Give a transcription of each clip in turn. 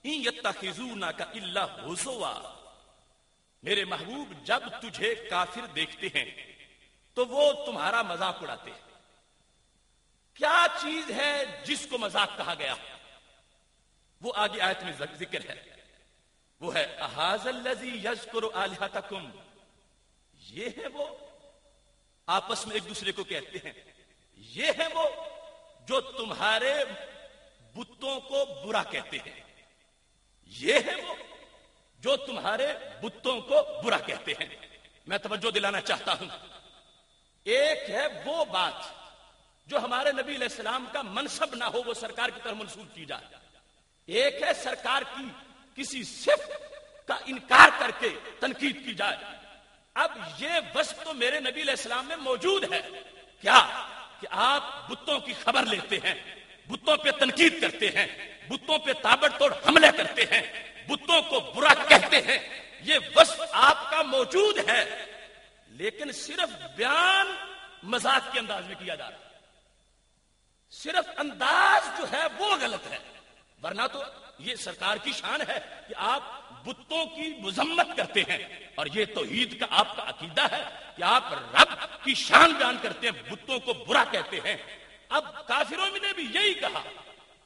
ان یتخذونک الا ہزوا، میرے محبوب جب تجھے کافر دیکھتے ہیں تو وہ تمہارا مذاق اڑاتے ہیں۔ کیا چیز ہے جس کو مذاق کہا گیا؟ وہ آگے آیت میں ذکر ہے، وہ ہے اھذا الذی یذکر الہۃکم، یہ ہے وہ، آپس میں ایک دوسرے کو کہتے ہیں یہ ہے وہ جو تمہارے بتوں کو برا کہتے ہیں، یہ ہے وہ جو تمہارے بتوں کو برا کہتے ہیں۔ میں توجہ دلانا چاہتا ہوں، ایک ہے وہ بات جو ہمارے نبی علیہ السلام کا منصب نہ ہو، وہ سرکار کی طرف منسوب کی جائے، ایک ہے سرکار کی کسی صفت کا انکار کر کے تنقید کی جائے۔ اب یہ وصف تو میرے نبی علیہ السلام میں موجود ہے، کیا کہ آپ بتوں کی خبر لیتے ہیں، بتوں پہ تنقید کرتے ہیں، بتوں پہ تابڑ توڑ حملے کرتے ہیں، بتوں کو برا کہتے ہیں، یہ وصف آپ کا موجود ہے، لیکن صرف بیان مذاق کے انداز میں کیا جا رہا ہے، صرف انداز جو ہے وہ غلط ہے، ورنہ تو یہ سرکار کی شان ہے کہ آپ بتوں کی مذمت کرتے ہیں، اور یہ توحید کا آپ کا عقیدہ ہے کہ آپ رب کی شان بیان کرتے ہیں، بتوں کو برا کہتے ہیں۔ اب کافروں نے بھی یہی کہا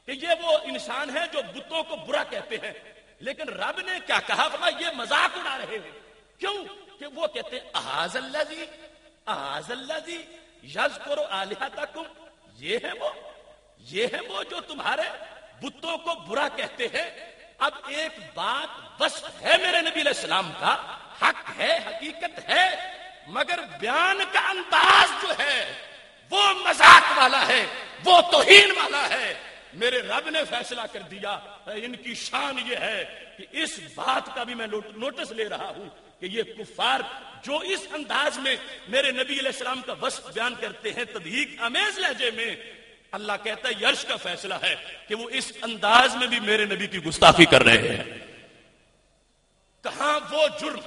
کہ یہ وہ انسان ہے جو بتوں کو برا کہتے ہیں، لیکن رب نے کیا کہا؟ فرمایا یہ مذاق اڑا رہے ہیں، کیوں کہ وہ کہتے ہیں اھذا الذی یذکر الہۃکم، یہ ہے وہ جو تمہارے بتوں کو برا کہتے ہیں۔ اب ایک بات وصف ہے میرے نبی علیہ السلام کا، حق ہے، حقیقت ہے، مگر بیان کا انداز جو ہے وہ مذاق والا ہے، وہ توہین والا ہے۔ میرے رب نے فیصلہ کر دیا، ان کی شان یہ ہے کہ اس بات کا بھی میں نوٹس لے رہا ہوں کہ یہ کفار جو اس انداز میں میرے نبی علیہ السلام کا وصف بیان کرتے ہیں تضحیک آمیز لہجے میں، اللہ کہتا ہے یہ عرش کا فیصلہ ہے کہ وہ اس انداز میں بھی میرے نبی کی گستاخی کر رہے ہیں۔ کہاں وہ جرم،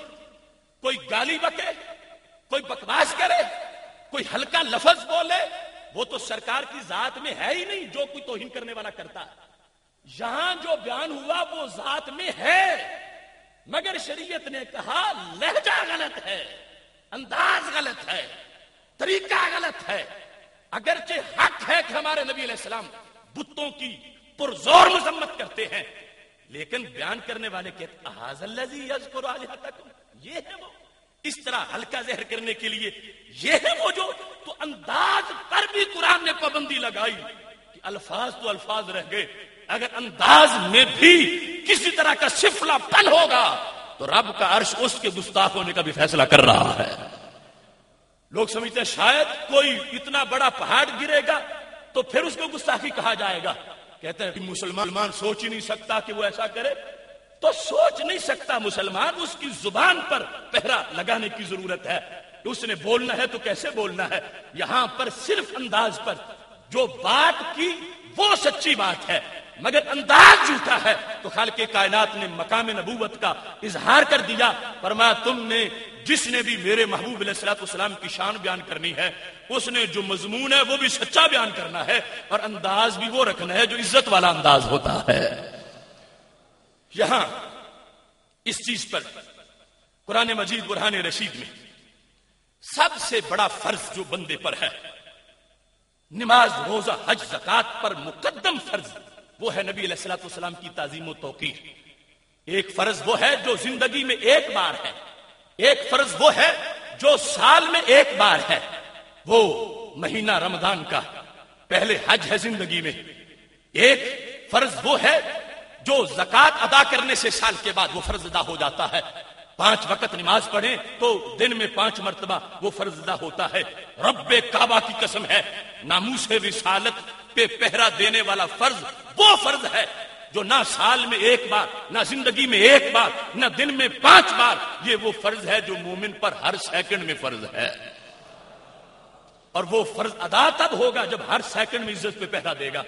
کوئی گالی بکے، کوئی بکواس کرے، کوئی ہلکا لفظ بولے، وہ تو سرکار کی ذات میں ہے ہی نہیں، جو کوئی توہین کرنے والا کرتا ہے۔ یہاں جو بیان ہوا وہ ذات میں ہے، مگر شریعت نے کہا لہجہ غلط ہے، انداز غلط ہے، طریقہ غلط ہے۔ اگرچہ حق ہے کہ ہمارے نبی علیہ السلام بتوں کی پرزور مذمت کرتے ہیں، لیکن بیان کرنے والے کہتے اھذا الذی یذکر الہۃکم، یہ ہے وہ، اس طرح ہلکا زہر کرنے کے لیے یہ ہے وہ جو، تو انداز پر بھی قرآن نے پابندی لگائی کہ الفاظ تو الفاظ رہ گئے، اگر انداز میں بھی کسی طرح کا سفلا پن ہوگا تو رب کا عرش اس کے گستاخ ہونے کا بھی فیصلہ کر رہا ہے۔ لوگ سمجھتے ہیں شاید کوئی اتنا بڑا پہاڑ گرے گا تو پھر اس کو گستاخی کہا جائے گا، کہتے ہیں کہ مسلمان سوچ ہی نہیں سکتا کہ وہ ایسا کرے، تو سوچ نہیں سکتا مسلمان، اس کی زبان پر پہرا لگانے کی ضرورت ہے، اس نے بولنا ہے تو کیسے بولنا ہے۔ یہاں پر صرف انداز پر جو بات کی وہ سچی بات ہے، مگر انداز جھوٹا ہے، تو خالق کائنات نے مقام نبوت کا اظہار کر دیا، فرمایا تم نے جس نے بھی میرے محبوب علیہ الصلوۃ والسلام کی شان بیان کرنی ہے، اس نے جو مضمون ہے وہ بھی سچا بیان کرنا ہے، اور انداز بھی وہ رکھنا ہے جو عزت والا انداز ہوتا ہے۔ یہاں اس چیز پر قرآن مجید برہان رشید میں سب سے بڑا فرض جو بندے پر ہے، نماز، روزہ، حج، زکوٰۃ پر مقدم فرض، وہ ہے نبی علیہ الصلوۃ والسلام کی تعظیم و توقیر۔ ایک فرض وہ ہے جو زندگی میں ایک بار ہے، ایک فرض وہ ہے جو سال میں ایک بار ہے، وہ مہینہ رمضان کا، پہلے حج ہے زندگی میں۔ ایک فرض وہ ہے جو زکوٰۃ ادا کرنے سے سال کے بعد وہ فرض ادا ہو جاتا ہے، 5 وقت نماز پڑھیں تو دن میں 5 مرتبہ وہ فرض ادا ہوتا ہے۔ رب کعبہ کی قسم ہے، ناموس رسالت پہ پہرا دینے والا فرض وہ فرض ہے جو نہ سال میں ایک بار، نہ زندگی میں ایک بار، نہ دن میں 5 بار، یہ وہ فرض ہے جو مومن پر ہر سیکنڈ میں فرض ہے، اور وہ فرض ادا تب ہوگا جب ہر سیکنڈ میں عزت پہ پہرا دے گا۔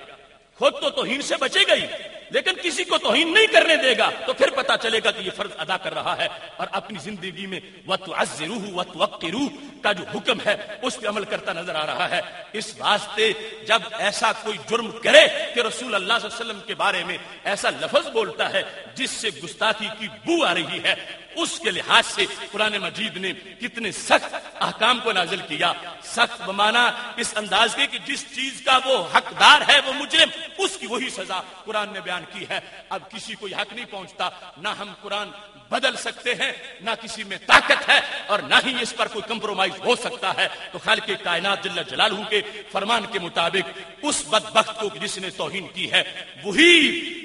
خود تو توہین سے بچے گئی، لیکن کسی کو توہین نہیں کرنے دے گا تو پھر پتا چلے گا کہ یہ فرض ادا کر رہا ہے اور اپنی زندگی میں وَتُعَزِّرُوهُ وَتُوَقِّرُوهُ کا جو حکم ہے اس پہ عمل کرتا نظر آ رہا ہے. اس واسطے جب ایسا کوئی جرم کرے کہ رسول اللہ صلی اللہ علیہ وسلم کے بارے میں ایسا لفظ بولتا ہے جس سے گستاخی کی بو آ رہی ہے، اس کے لحاظ سے قرآن مجید نے کتنے سخت احکام کو نازل کیا. سخت بمانا اس انداز کے کہ جس چیز کا وہ حقدار ہے وہ مجرم، اس کی وہی سزا قرآن نے بیان کی ہے. اب کسی کو حق نہیں پہنچتا، نہ ہم قرآن بدل سکتے ہیں، نہ کسی میں طاقت ہے اور نہ ہی اس پر کوئی کمپرومائز ہو سکتا ہے. تو خالق کائنات جل جلالہ کے فرمان کے مطابق اس بدبخت کو جس نے توہین کی ہے وہی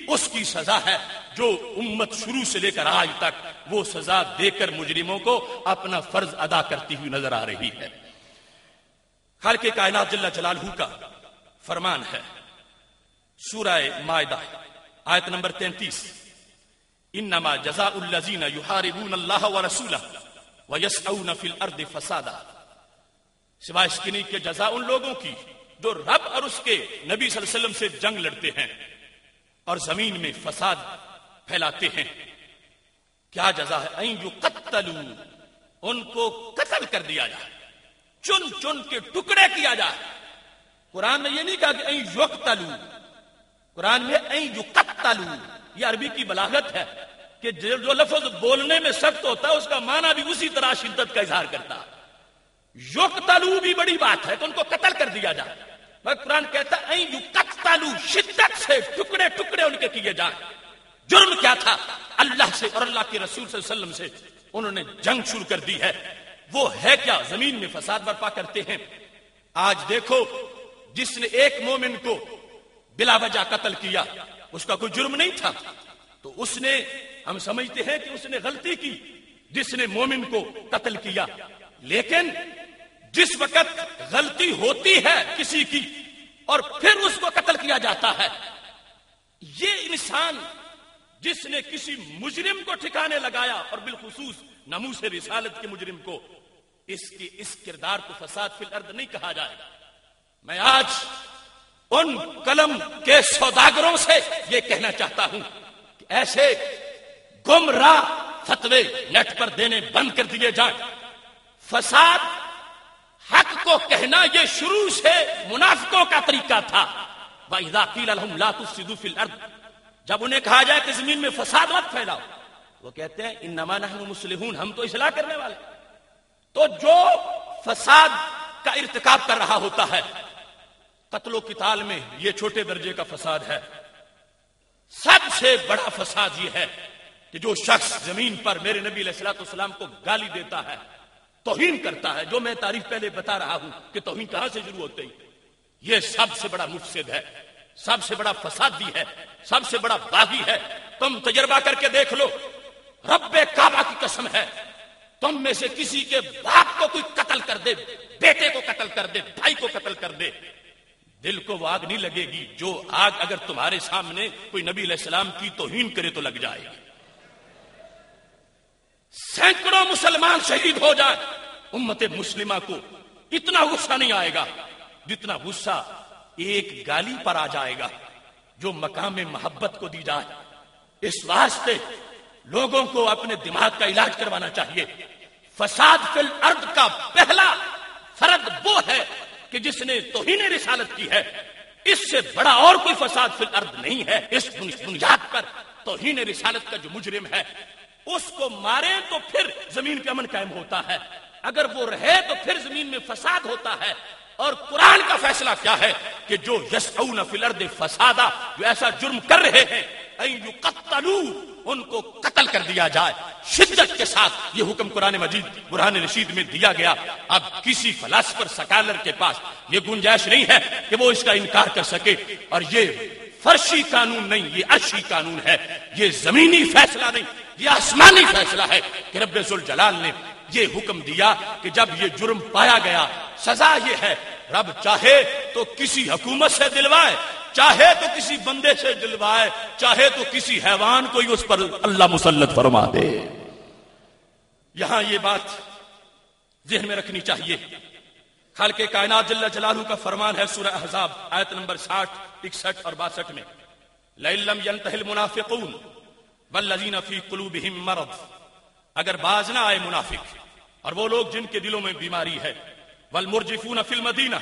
اس کی سزا ہے جو امت شروع سے لے کر آج تک وہ سزا دے کر مجرموں کو اپنا فرض ادا کرتی ہوئی نظر آ رہی ہے. خالق کائنات جل جلالہ کا فرمان ہے سورہ مائدہ آیت نمبر 33، انما جزاء الذین یحاربون اللہ ورسولہ ویسعون فی الارض فسادا. سوائے اس کی نہیں کہ جزا ان لوگوں کی جو رب اور اس کے نبی صلی اللہ علیہ وسلم سے جنگ لڑتے ہیں اور زمین میں فساد پھیلاتے ہیں. کیا جزا ہے؟ این یقتلوا، ان کو قتل کر دیا جائے، چن چن کے ٹکڑے کیا جائے. قرآن نے یہ نہیں کہا کہ این یقتلوا، قرآن میں این یقتلوا. یہ عربی کی بلاغت ہے کہ جو لفظ بولنے میں سخت ہوتا ہے اس کا معنی بھی اسی طرح شدت کا اظہار کرتا ہے. یقتلوا بھی بڑی بات ہے کہ ان کو قتل کر دیا جائے، مگر قرآن کہتا ہے این یقتلوا، شدت سے ٹکڑے ٹکڑے ان کے کیے جائیں. جرم کیا تھا؟ اللہ سے اور اللہ کے رسول صلی اللہ علیہ وسلم سے انہوں نے جنگ شروع کر دی ہے. وہ ہے کیا؟ زمین میں فساد برپا کرتے ہیں. آج دیکھو جس نے ایک مومن کو بلا وجہ قتل کیا اس کا کوئی جرم نہیں تھا، تو اس نے، ہم سمجھتے ہیں کہ اس نے غلطی کی جس نے مومن کو قتل کیا. لیکن جس وقت غلطی ہوتی ہے کسی کی اور پھر اس کو قتل کیا جاتا ہے، یہ انسان جس نے کسی مجرم کو ٹھکانے لگایا اور بالخصوص ناموس رسالت کے مجرم کو، اس کردار کو فساد فی الارض نہیں کہا جائے گا. میں آج ان قلم کے سوداگروں سے یہ کہنا چاہتا ہوں کہ ایسے گمراہ فتوے نیٹ پر دینے بند کر دیے جائیں. فساد، حق کو کہنا یہ شروع سے منافقوں کا طریقہ تھا. وَإِذَا قِيلَ لَهُمْ لَا تُفْسِدُوا فِي الْأَرْضِ، جب انہیں کہا جائے کہ زمین میں فساد مت پھیلاؤ، وہ کہتے ہیں انما نحن مصلحون، ہم تو اصلاح کرنے والے. تو جو فساد کا ارتکاب کر رہا ہوتا ہے، قتل و قتال میں یہ چھوٹے درجے کا فساد ہے. سب سے بڑا فساد یہ ہے کہ جو شخص زمین پر میرے نبی علیہ الصلوۃ والسلام کو گالی دیتا ہے، توہین کرتا ہے، جو میں تعریف پہلے بتا رہا ہوں کہ توہین کہاں سے شروع ہوتے ہی، یہ سب سے بڑا مفسد ہے، سب سے بڑا فسادی ہے، سب سے بڑا باغی ہے. تم تجربہ کر کے دیکھ لو، رب کعبہ کی قسم ہے، تم میں سے کسی کے باپ کو کوئی قتل کر دے، بیٹے کو قتل کر دے، بھائی کو قتل کر دے، دل کو وہ آگ نہیں لگے گی جو آگ اگر تمہارے سامنے کوئی نبی علیہ السلام کی توہین کرے تو لگ جائے گی. سینکڑوں مسلمان شہید ہو جائے، امت مسلمہ کو اتنا غصہ نہیں آئے گا جتنا غصہ ایک گالی پر آ جائے گا جو مقام محبت کو دی جائے. اس واسطے لوگوں کو اپنے دماغ کا علاج کروانا چاہیے. فساد فی الارض کا پہلا فرد وہ ہے کہ جس نے توہین رسالت کی ہے. اس سے بڑا اور کوئی فساد فی الارض نہیں ہے. اس بنیاد پر توہین رسالت کا جو مجرم ہے اس کو مارے تو پھر زمین پہ امن قائم ہوتا ہے، اگر وہ رہے تو پھر زمین میں فساد ہوتا ہے. اور قرآن کا فیصلہ کیا ہے کہ جو یسعون فی الارض فسادا، جو ایسا جرم کر رہے ہیں، این یقتلوا، ان کو قتل کر دیا جائے. شدت کے ساتھ یہ حکم قرآن مجید برہان رشید میں دیا گیا. اب کسی فلاسفر سکالر کے پاس یہ گنجائش نہیں ہے کہ وہ اس کا انکار کر سکے. اور یہ فرشی قانون نہیں، یہ عرشی قانون ہے، یہ زمینی فیصلہ نہیں، یہ آسمانی فیصلہ ہے کہ رب ذوالجلال نے یہ حکم دیا کہ جب یہ جرم پایا گیا سزا یہ ہے. رب چاہے تو کسی حکومت سے دلوائے، چاہے تو کسی بندے سے دلوائے، چاہے تو کسی حیوان کو ہی اس پر اللہ مسلط فرما دے. یہاں یہ بات ذہن میں رکھنی چاہیے. خالق کائنات جل جلالہ کا فرمان ہے سورہ احزاب آیت نمبر 60، 61 اور 62 میں، لئن لم ينتهِ المنافقون والذین فی قلوبہم مرض، اگر باز نہ آئے منافق اور وہ لوگ جن کے دلوں میں بیماری ہے، والمرجفون فی المدینہ،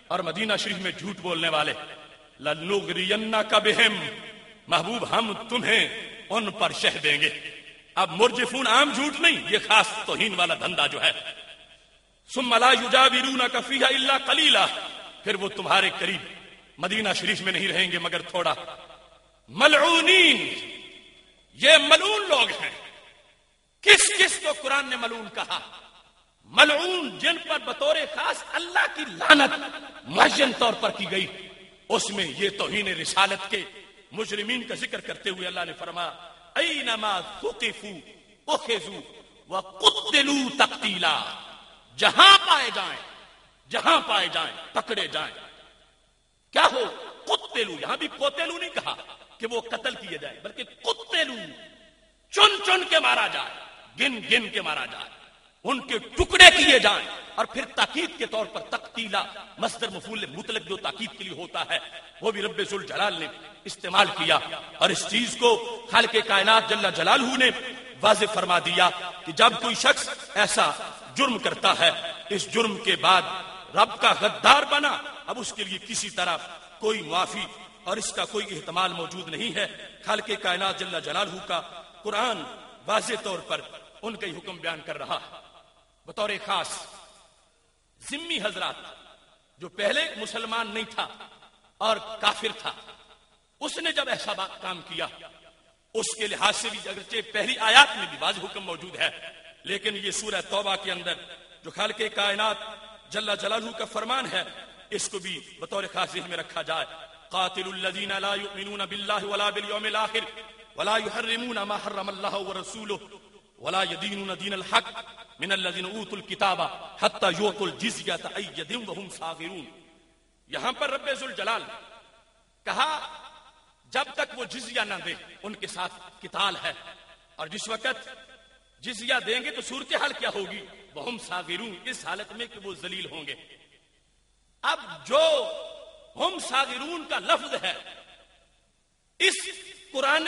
اور مدینہ شریف میں جھوٹ بولنے والے، لنغرینک بہم، محبوب ہم تمہیں ان پر شہ دیں گے۔ اب مرجفون عام جھوٹ نہیں، یہ خاص توہین والا دھندا جو ہے۔ ثم لا یجاورونک فیہا الا قلیلا، پھر وہ تمہارے قریب مدینہ شریف میں نہیں رہیں گے مگر تھوڑا۔ ملعونین، یہ ملعون لوگ ہیں۔ کس کس کو قرآن نے ملعون کہا؟ ملعون جن پر بطور خاص اللہ کی لعنت معین طور پر کی گئی، اس میں یہ توہین رسالت کے مجرمین کا ذکر کرتے ہوئے اللہ نے فرمایا اینما ثقفوا اخذوا وقتلوا تقتیلا، جہاں پائے جائیں پکڑے جائیں۔ کیا ہو؟ قتلوا، یہاں بھی قتلوا نہیں کہا کہ وہ قتل کیے جائیں، بلکہ قتلوا، چن چن کے مارا جائے، گن گن کے مارا جائے، ان کے ٹکڑے کیے جائیں۔ اور پھر تاکید کے طور پر تقتیلا، مصدر مفعول مطلق جو تاکید کے لیے ہوتا ہے وہ بھی رب ذوالجلال نے استعمال کیا، اور اس چیز کو خالق کائنات جل جلالہ نے واضح فرما دیا کہ جب کوئی شخص ایسا جرم کرتا ہے، اس جرم کے بعد رب کا غدار بنا، اب اس کے لیے کسی طرح کوئی معافی اور اس کا کوئی احتمال موجود نہیں ہے۔ خالق کائنات جل جلالہ کا قرآن واضح طور پر ان کا ہی حکم بیان کر رہا ہے۔ بطور خاص ذمی حضرات، جو پہلے مسلمان نہیں تھا اور کافر تھا، اس نے جب ایسا کام کیا، اس کے لحاظ سے بھی اگرچہ پہلی آیات میں بھی واضح حکم موجود ہے، لیکن یہ سورہ توبہ کے اندر جو خالق کائنات جل جلالہ کا فرمان ہے، اس کو بھی بطور خاص ذہن میں رکھا جائے۔ قاتل الذین لا یؤمنون باللہ ولا بالیوم الآخر ولا یحرمون ما حرم اللہ ورسولہ ولا یدینون دین الحق من الذین اوتوا الکتاب حتی یعطوا الجزیۃ عن ید وہم صاغرون۔ یہاں پر رب ذوالجلال کہا جب تک وہ جزیہ نہ دیں ان کے ساتھ قتال ہے، اور جس وقت جزیہ دیں گے تو صورتحال کیا ہوگی؟ وہم صاغرون، اس حالت میں کہ وہ ذلیل ہوں گے۔ اب جو ہم صاغرون کا لفظ ہے اس قرآن